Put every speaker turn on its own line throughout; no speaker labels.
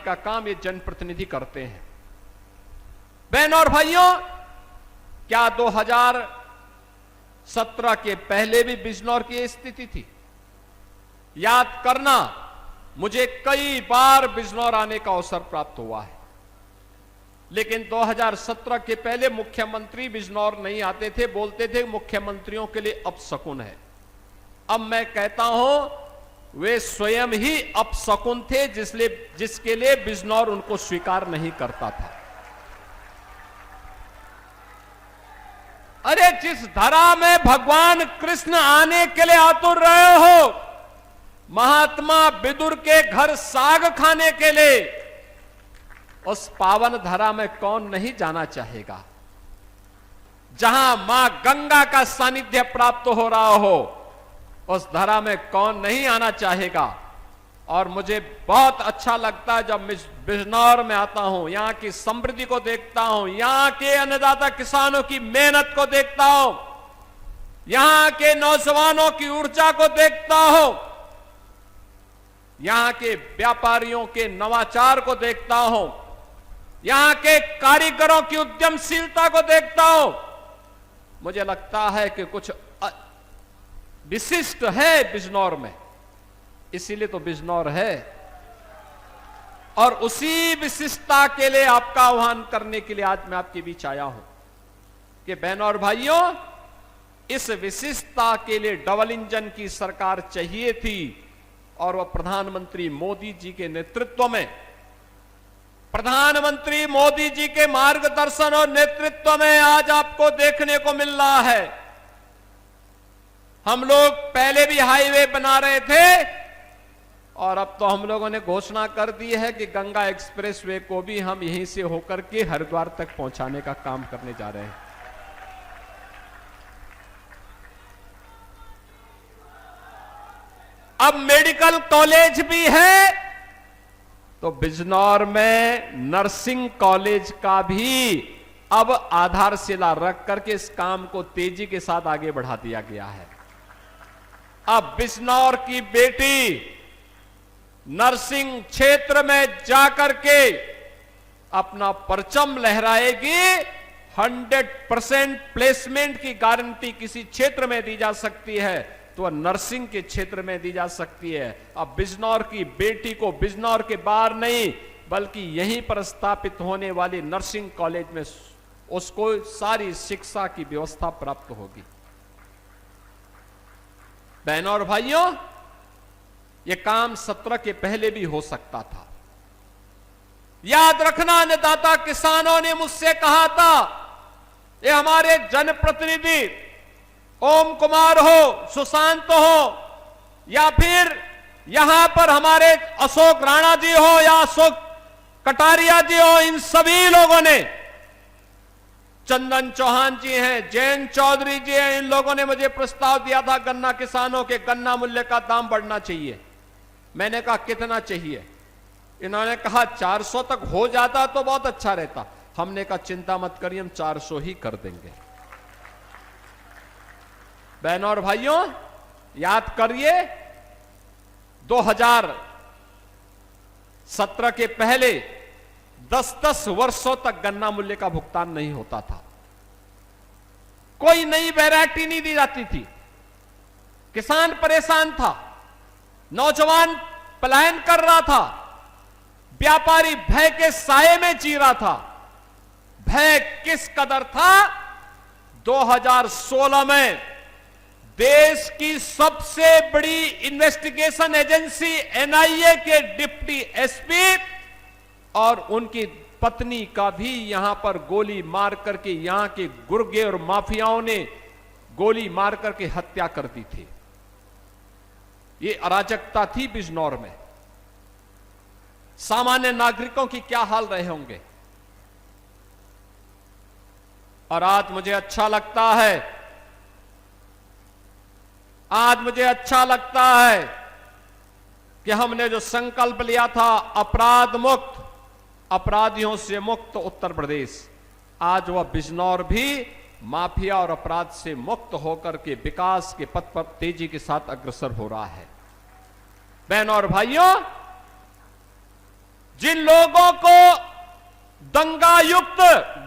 का काम ये जनप्रतिनिधि करते हैं। बहनों और भाइयों, क्या 2017 के पहले भी बिजनौर की स्थिति थी? याद करना, मुझे कई बार बिजनौर आने का अवसर प्राप्त हुआ है, लेकिन 2017 के पहले मुख्यमंत्री बिजनौर नहीं आते थे, बोलते थे मुख्यमंत्रियों के लिए अपशकुन है। अब मैं कहता हूं, वे स्वयं ही अपशकुन थे, जिसके लिए बिजनौर उनको स्वीकार नहीं करता था। अरे जिस धरा में भगवान कृष्ण आने के लिए आतुर रहे हो, महात्मा विदुर के घर साग खाने के लिए, उस पावन धरा में कौन नहीं जाना चाहेगा? जहां मां गंगा का सानिध्य प्राप्त हो रहा हो, उस धरा में कौन नहीं आना चाहेगा? और मुझे बहुत अच्छा लगता है जब मैं बिजनौर में आता हूं, यहां की समृद्धि को देखता हूं, यहां के अन्नदाता किसानों की मेहनत को देखता हूं, यहां के नौजवानों की ऊर्जा को देखता हूं, यहां के व्यापारियों के नवाचार को देखता हूं, यहां के कारीगरों की उद्यमशीलता को देखता हूं। मुझे लगता है कि कुछ विशिष्ट है बिजनौर में, इसीलिए तो बिजनौर है। और उसी विशिष्टता के लिए आपका आह्वान करने के लिए आज मैं आपके बीच आया हूं कि बहनों और भाइयों, इस विशिष्टता के लिए डबल इंजन की सरकार चाहिए थी, और वह प्रधानमंत्री मोदी जी के नेतृत्व में, प्रधानमंत्री मोदी जी के मार्गदर्शन और नेतृत्व में आज आपको देखने को मिल रहा है। हम लोग पहले भी हाईवे बना रहे थे, और अब तो हम लोगों ने घोषणा कर दी है कि गंगा एक्सप्रेसवे को भी हम यहीं से होकर के हरिद्वार तक पहुंचाने का काम करने जा रहे हैं। अब मेडिकल कॉलेज भी है, तो बिजनौर में नर्सिंग कॉलेज का भी अब आधारशिला रख करके इस काम को तेजी के साथ आगे बढ़ा दिया गया है। अब बिजनौर की बेटी नर्सिंग क्षेत्र में जाकर के अपना परचम लहराएगी। 100% प्लेसमेंट की गारंटी किसी क्षेत्र में दी जा सकती है तो नर्सिंग के क्षेत्र में दी जा सकती है। अब बिजनौर की बेटी को बिजनौर के बाहर नहीं बल्कि यहीं पर स्थापित होने वाली नर्सिंग कॉलेज में उसको सारी शिक्षा की व्यवस्था प्राप्त होगी। बहनों और भाइयों, यह काम 17 के पहले भी हो सकता था। याद रखना, अन्नदाता किसानों ने मुझसे कहा था, ये हमारे जनप्रतिनिधि ओम कुमार हो, सुशांत हो, या फिर यहां पर हमारे अशोक राणा जी हो या अशोक कटारिया जी हो, इन सभी लोगों ने, चंदन चौहान जी हैं, जयंत चौधरी जी हैं, इन लोगों ने मुझे प्रस्ताव दिया था गन्ना किसानों के गन्ना मूल्य का दाम बढ़ना चाहिए। मैंने कहा कितना चाहिए? इन्होंने कहा 400 तक हो जाता तो बहुत अच्छा रहता। हमने कहा चिंता मत करिए, हम 400 ही कर देंगे। बहनों और भाइयों, याद करिए 2017 के पहले 10-10 वर्षों तक गन्ना मूल्य का भुगतान नहीं होता था। कोई नई वैरायटी नहीं दी जाती थी। किसान परेशान था, नौजवान पलायन कर रहा था, व्यापारी भय के साए में जी रहा था। भय किस कदर था? 2016 में देश की सबसे बड़ी इन्वेस्टिगेशन एजेंसी एनआईए के डिप्टी एसपी और उनकी पत्नी का भी यहां पर गोली मार करके, यहां के गुर्गे और माफियाओं ने गोली मार करके हत्या कर दी थी। ये अराजकता थी बिजनौर में। सामान्य नागरिकों की क्या हाल रहे होंगे। और आज मुझे अच्छा लगता है, आज मुझे अच्छा लगता है कि हमने जो संकल्प लिया था अपराध मुक्त, अपराधियों से मुक्त उत्तर प्रदेश, आज वह बिजनौर भी माफिया और अपराध से मुक्त होकर के विकास के पथ पर तेजी के साथ अग्रसर हो रहा है। बहनों और भाइयों, जिन लोगों को दंगायुक्त,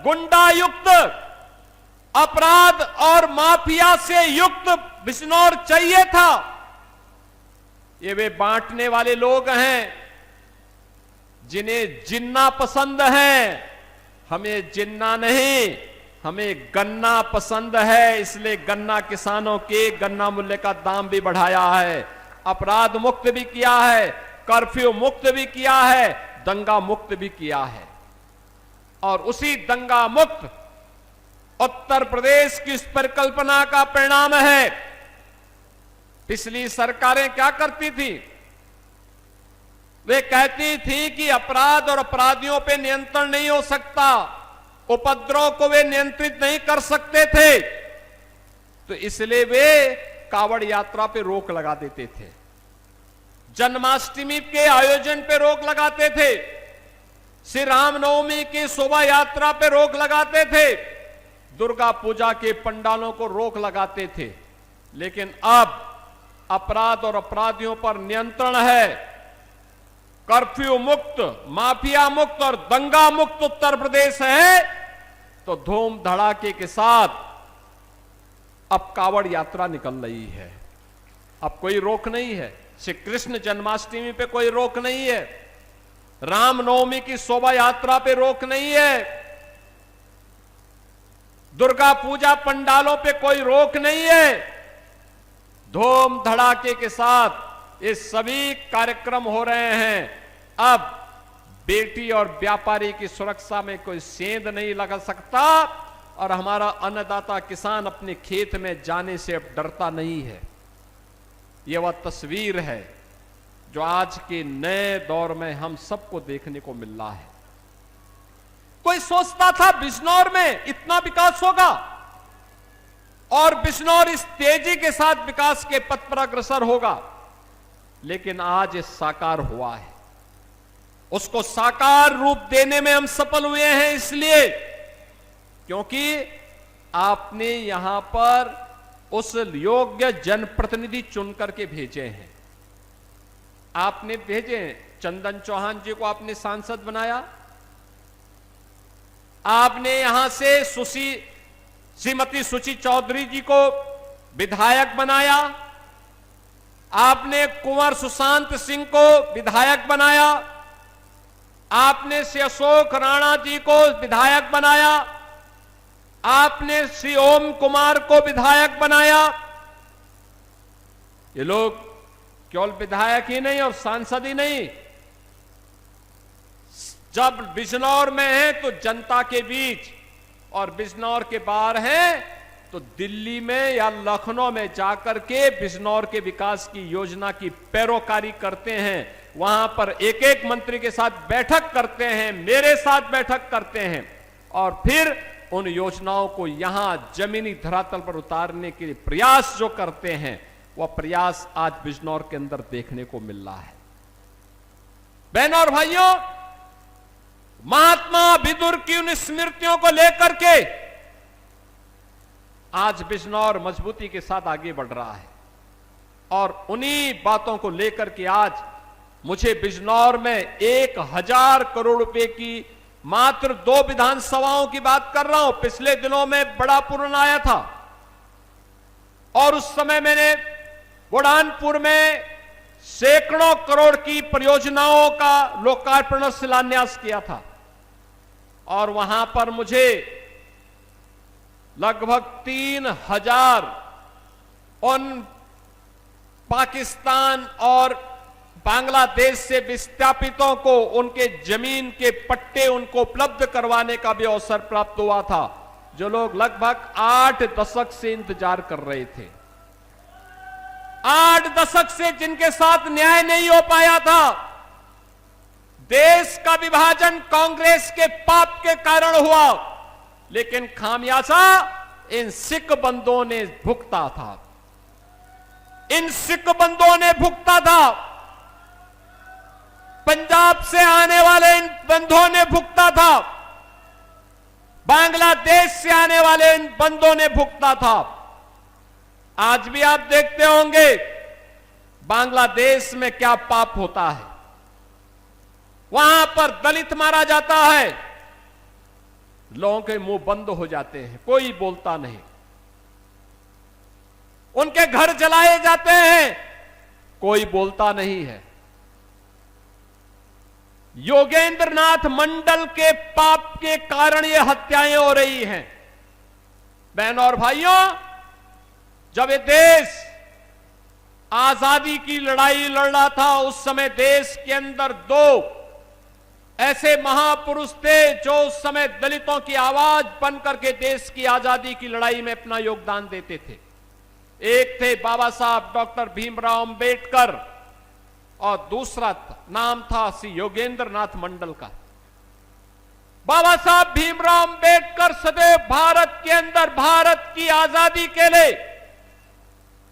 गुंडायुक्त, अपराध और माफिया से युक्त बिजनौर चाहिए था, ये वे बांटने वाले लोग हैं जिन्हें जिन्ना पसंद है। हमें जिन्ना नहीं, हमें गन्ना पसंद है, इसलिए गन्ना किसानों के गन्ना मूल्य का दाम भी बढ़ाया है, अपराध मुक्त भी किया है, कर्फ्यू मुक्त भी किया है, दंगा मुक्त भी किया है। और उसी दंगा मुक्त उत्तर प्रदेश की इस परिकल्पना का परिणाम है। पिछली सरकारें क्या करती थी? वे कहती थी कि अपराध और अपराधियों पे नियंत्रण नहीं हो सकता, उपद्रव को वे नियंत्रित नहीं कर सकते थे, तो इसलिए वे कावड़ यात्रा पे रोक लगा देते थे, जन्माष्टमी के आयोजन पे रोक लगाते थे, श्री रामनवमी की शोभा यात्रा पे रोक लगाते थे, दुर्गा पूजा के पंडालों को रोक लगाते थे। लेकिन अब अपराध और अपराधियों पर नियंत्रण है, कर्फ्यू मुक्त, माफिया मुक्त और दंगा मुक्त उत्तर प्रदेश है, तो धूम धड़ाके के साथ अब कावड़ यात्रा निकल रही है। अब कोई रोक नहीं है, श्री कृष्ण जन्माष्टमी पे कोई रोक नहीं है, रामनवमी की शोभा यात्रा पे रोक नहीं है, दुर्गा पूजा पंडालों पे कोई रोक नहीं है। धूम धड़ाके के साथ ये सभी कार्यक्रम हो रहे हैं। अब बेटी और व्यापारी की सुरक्षा में कोई सेंध नहीं लगा सकता और हमारा अन्नदाता किसान अपने खेत में जाने से अब डरता नहीं है। यह वह तस्वीर है जो आज के नए दौर में हम सबको देखने को मिल रहा है। कोई सोचता था बिजनौर में इतना विकास होगा और बिजनौर इस तेजी के साथ विकास के पथ पर अग्रसर होगा, लेकिन आज ये साकार हुआ है। उसको साकार रूप देने में हम सफल हुए हैं, इसलिए क्योंकि आपने यहां पर उस योग्य जनप्रतिनिधि चुन करके भेजे हैं। आपने भेजे, चंदन चौहान जी को आपने सांसद बनाया, आपने यहां से श्रीमती सुची चौधरी जी को विधायक बनाया, आपने कुंवर सुशांत सिंह को विधायक बनाया, आपने श्री अशोक राणा जी को विधायक बनाया, आपने श्री ओम कुमार को विधायक बनाया। ये लोग केवल विधायक ही नहीं और सांसद ही नहीं, जब बिजनौर में है तो जनता के बीच, और बिजनौर के बाहर हैं तो दिल्ली में या लखनऊ में जाकर के बिजनौर के विकास की योजना की पैरोकारी करते हैं। वहां पर एक एक मंत्री के साथ बैठक करते हैं, मेरे साथ बैठक करते हैं, और फिर उन योजनाओं को यहां जमीनी धरातल पर उतारने के लिए प्रयास जो करते हैं, वह प्रयास आज बिजनौर के अंदर देखने को मिल रहा है। बहनों और भाइयों, महात्मा विदुर की उन स्मृतियों को लेकर के आज बिजनौर मजबूती के साथ आगे बढ़ रहा है, और उन्हीं बातों को लेकर के आज मुझे बिजनौर में 1000 करोड़ रुपए की मात्र 2 विधानसभाओं की बात कर रहा हूं। पिछले दिनों में बड़ा पूर्ण आया था और उस समय मैंने बुरहानपुर में सैकड़ों करोड़ की परियोजनाओं का लोकार्पण और शिलान्यास किया था, और वहां पर मुझे लगभग 3000 उन पाकिस्तान और बांग्लादेश से विस्थापितों को उनके जमीन के पट्टे उनको उपलब्ध करवाने का भी अवसर प्राप्त हुआ था, जो लोग लगभग 8 दशक से इंतजार कर रहे थे। 8 दशक से जिनके साथ न्याय नहीं हो पाया था। देश का विभाजन कांग्रेस के पाप के कारण हुआ, लेकिन खामियाजा इन सिख बंदों ने भुगता था, इन सिख बंदों ने भुगता था, पंजाब से आने वाले इन बंदों ने भुगता था, बांग्लादेश से आने वाले इन बंदों ने भुगता था। आज भी आप देखते होंगे बांग्लादेश में क्या पाप होता है। वहां पर दलित मारा जाता है, लोगों के मुंह बंद हो जाते हैं, कोई बोलता नहीं। उनके घर जलाए जाते हैं, कोई बोलता नहीं है। योगेंद्र नाथ मंडल के पाप के कारण ये हत्याएं हो रही हैं। बहनों और भाइयों, जब ये देश आजादी की लड़ाई लड़ रहा था, उस समय देश के अंदर दो ऐसे महापुरुष थे जो उस समय दलितों की आवाज बन करके देश की आजादी की लड़ाई में अपना योगदान देते थे। एक थे बाबा साहब डॉक्टर भीमराव अंबेडकर और दूसरा नाम था श्री योगेंद्र नाथ मंडल का। बाबा साहब भीमराव अंबेडकर सदैव भारत के अंदर भारत की आजादी के लिए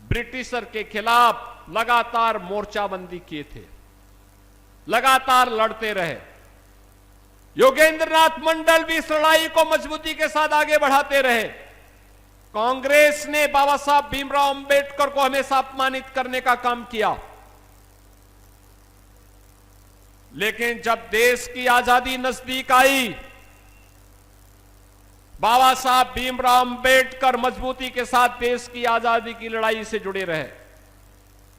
ब्रिटिशर के खिलाफ लगातार मोर्चाबंदी किए थे, लगातार लड़ते रहे। योगेंद्र नाथ मंडल भी इस लड़ाई को मजबूती के साथ आगे बढ़ाते रहे। कांग्रेस ने बाबा साहब भीमराव अंबेडकर को हमेशा अपमानित करने का काम किया, लेकिन जब देश की आजादी नजदीक आई, बाबा साहब भीमराव अंबेडकर मजबूती के साथ देश की आजादी की लड़ाई से जुड़े रहे।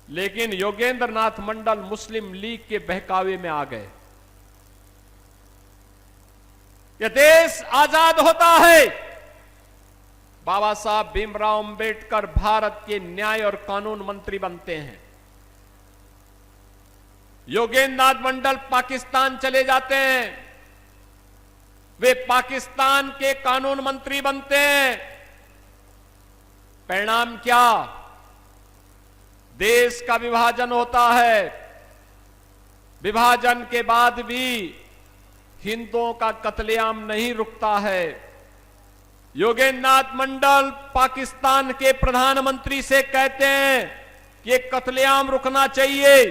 लेकिन योगेंद्र नाथ मंडल मुस्लिम लीग के बहकावे में आ गए। यह देश आजाद होता है, बाबा साहब भीमराव अंबेडकर भारत के न्याय और कानून मंत्री बनते हैं। योगेंद्र नाथ मंडल पाकिस्तान चले जाते हैं, वे पाकिस्तान के कानून मंत्री बनते हैं। परिणाम क्या? देश का विभाजन होता है। विभाजन के बाद भी हिंदुओं का कत्लेआम नहीं रुकता है। योगेंद्र नाथ मंडल पाकिस्तान के प्रधानमंत्री से कहते हैं कि ये कत्लेआम रुकना चाहिए,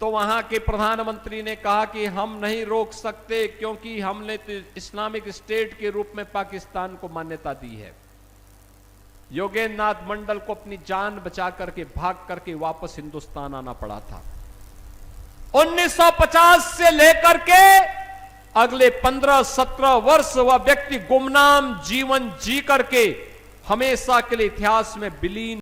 तो वहां के प्रधानमंत्री ने कहा कि हम नहीं रोक सकते, क्योंकि हमने तो इस्लामिक स्टेट के रूप में पाकिस्तान को मान्यता दी है। योगेंद्र नाथ मंडल को अपनी जान बचा करके भाग करके वापस हिंदुस्तान आना पड़ा था। 1950 से लेकर के अगले 15-17 वर्ष वह व्यक्ति गुमनाम जीवन जी करके हमेशा के लिए इतिहास में विलीन